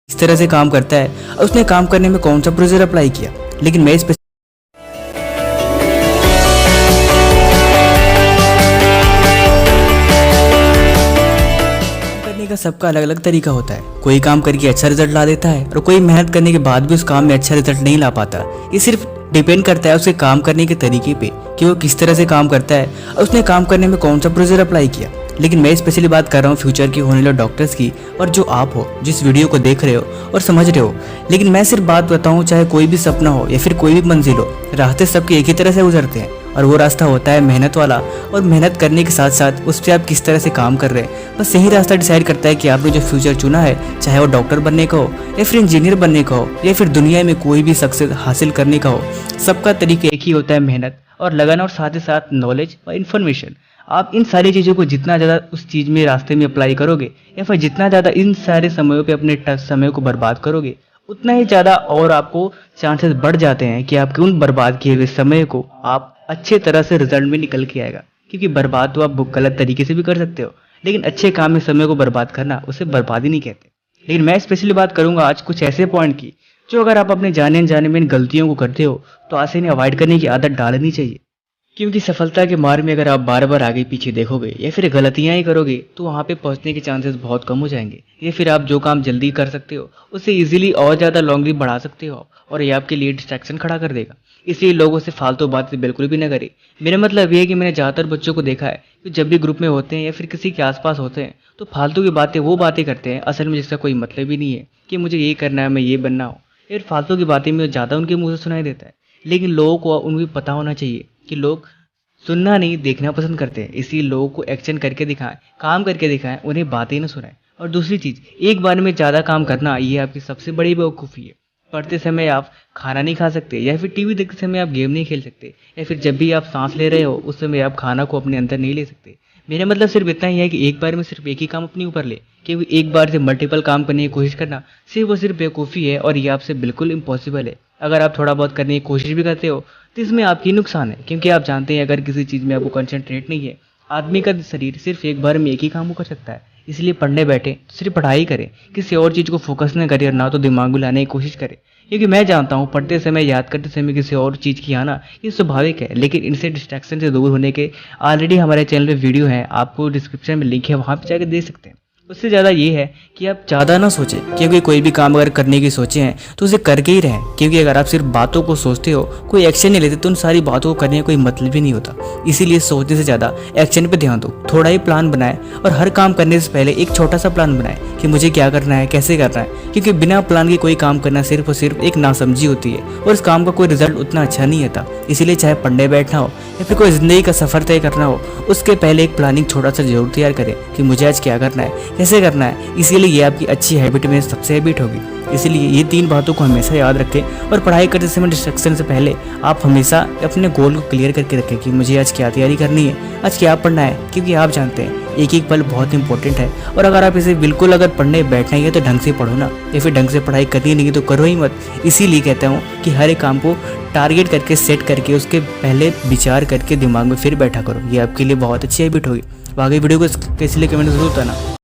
इस तरह से काम करता है और उसने काम करने में कौन सा प्रोसीजर अप्लाई किया। लेकिन मैं इस पे करने का सबका अलग अलग तरीका होता है। कोई काम करके अच्छा रिजल्ट ला देता है और कोई मेहनत करने के बाद भी उस काम में अच्छा रिजल्ट नहीं ला पाता। ये सिर्फ डिपेंड करता है उसके काम करने के तरीके पे कि वो किस तरह से काम करता है और उसने काम करने में कौन सा प्रोसीजर अप्लाई किया। लेकिन मैं स्पेशली बात कर रहा हूँ फ्यूचर की होने वाले डॉक्टर्स की, और जो आप हो जिस वीडियो को देख रहे हो और समझ रहे हो। लेकिन मैं सिर्फ बात बताऊँ, चाहे कोई भी सपना हो या फिर कोई भी मंजिल हो, रास्ते सबके एक ही तरह से गुजरते हैं और वो रास्ता होता है मेहनत वाला। और मेहनत करने के साथ साथ उस पर आप किस तरह से काम कर रहे हैं, बस यही रास्ता डिसाइड करता है कि आपने जो फ्यूचर चुना है, चाहे वो डॉक्टर बनने का हो या फिर इंजीनियर बनने का हो या फिर दुनिया में कोई भी सक्सेस हासिल करने का हो, सबका तरीका एक ही होता है, मेहनत और लगन, और साथ ही साथ नॉलेज और इन्फॉर्मेशन। आप इन सारी चीज़ों को जितना ज़्यादा उस चीज़ में रास्ते में अप्लाई करोगे या फिर जितना ज़्यादा इन सारे समयों पे अपने समय को बर्बाद करोगे, उतना ही ज़्यादा और आपको चांसेस बढ़ जाते हैं कि आपके उन बर्बाद किए हुए समय को आप अच्छे तरह से रिजल्ट में निकल के आएगा। क्योंकि बर्बाद तो आप गलत तरीके से भी कर सकते हो, लेकिन अच्छे काम में समय को बर्बाद करना उसे बर्बादी नहीं कहते। लेकिन मैं स्पेशली बात करूंगा आज कुछ ऐसे पॉइंट की जो अगर आप अपने जाने अनजाने में इन गलतियों को करते हो तो आज से इन्हें अवॉइड करने की आदत डालनी चाहिए। क्योंकि सफलता के मार्ग में अगर आप बार बार आगे पीछे देखोगे या फिर गलतियां ही करोगे तो वहां पे पहुंचने के चांसेस बहुत कम हो जाएंगे। या फिर आप जो काम जल्दी कर सकते हो उसे इजीली और ज़्यादा लॉन्गली बढ़ा सकते हो और ये आपके लिए डिस्ट्रैक्शन खड़ा कर देगा। इसलिए लोगों से फालतू बातें बिल्कुल भी न करें। मेरा मतलब ये है कि मैंने ज़्यादातर बच्चों को देखा है कि जब भी ग्रुप में होते हैं या फिर किसी के आसपास होते हैं तो फालतू की बातें वो बातें करते हैं असल में जिसका कोई मतलब ही नहीं है कि मुझे ये करना है, मैं ये बनना हो। फिर फालतू की बातें में ज़्यादा उनके मुँह से सुनाई देता है। लेकिन लोगों को उनको पता होना चाहिए कि लोग सुनना नहीं देखना पसंद करते हैं। इसलिए लोगों को एक्शन करके दिखाएं, काम करके दिखाएं, उन्हें बातें न सुनाएं। और दूसरी चीज़, एक बार में ज़्यादा काम करना ये आपकी सबसे बड़ी बेवकूफ़ी है। पढ़ते समय आप खाना नहीं खा सकते, या फिर टीवी देखते समय आप गेम नहीं खेल सकते, या फिर जब भी आप सांस ले रहे हो उस समय आप खाना को अपने अंदर नहीं ले सकते। मेरा मतलब सिर्फ इतना ही है कि एक बार में सिर्फ एक ही काम अपने ऊपर ले। क्योंकि एक बार से मल्टीपल काम करने की कोशिश करना सिर्फ वो सिर्फ बेवकूफ़ी है और ये आपसे बिल्कुल इम्पॉसिबल है। अगर आप थोड़ा बहुत करने की कोशिश भी करते हो तो इसमें आपकी नुकसान है। क्योंकि आप जानते हैं अगर किसी चीज़ में आपको कंसंट्रेट नहीं है, आदमी का शरीर सिर्फ एक बार में एक ही काम को कर सकता है। इसलिए पढ़ने बैठे तो सिर्फ पढ़ाई करें, किसी और चीज़ को फोकस न करें और ना तो दिमाग में लाने की कोशिश करें। क्योंकि मैं जानता हूँ पढ़ते समय, याद करते समय किसी और चीज़ की आना ये स्वाभाविक है, लेकिन इनसे डिस्ट्रैक्शन से दूर होने के ऑलरेडी हमारे चैनल पे वीडियो है, आपको डिस्क्रिप्शन में लिंक है, वहाँ पे जाकर देख सकते हैं। उससे ज़्यादा ये है कि आप ज़्यादा ना सोचें, क्योंकि कोई भी काम अगर करने की सोचे हैं तो उसे करके ही रहें। क्योंकि अगर आप सिर्फ बातों को सोचते हो, कोई एक्शन नहीं लेते, तो उन सारी बातों को करने का कोई मतलब ही नहीं होता। इसीलिए सोचने से ज़्यादा एक्शन पे ध्यान दो। थोड़ा ही प्लान बनाएं और हर काम करने से पहले एक छोटा सा प्लान बनाएं कि मुझे क्या करना है, कैसे करना है। क्योंकि बिना प्लान के कोई काम करना सिर्फ और सिर्फ एक नासमझी होती है और इस काम का कोई रिजल्ट उतना अच्छा नहीं आता। इसीलिए चाहे पढ़ने बैठना हो या फिर कोई ज़िंदगी का सफ़र तय करना हो, उसके पहले एक प्लानिंग छोटा सा जरूर तैयार करें कि मुझे आज क्या करना है, कैसे करना है। इसीलिए ये आपकी अच्छी हैबिट में सबसे हैबिट होगी। इसीलिए ये 3 बातों को हमेशा याद रखें और पढ़ाई करते समय डिस्ट्रैक्शन से पहले आप हमेशा अपने गोल को क्लियर करके रखें कि मुझे आज क्या तैयारी करनी है, आज क्या पढ़ना है। क्योंकि आप जानते हैं एक एक पल बहुत इंपॉर्टेंट है और अगर आप इसे बिल्कुल अगर पढ़ने बैठना ही है तो ढंग से पढ़ो ना, या फिर ढंग से पढ़ाई करनी नहीं है तो करो ही मत। इसीलिए कहता हूँ कि हर एक काम को टारगेट करके सेट करके उसके पहले विचार करके दिमाग में फिर बैठा करो। ये आपके लिए बहुत अच्छी हैबिट होगी। आगे वीडियो को कैसे लिए कमेंट जरूर बताना।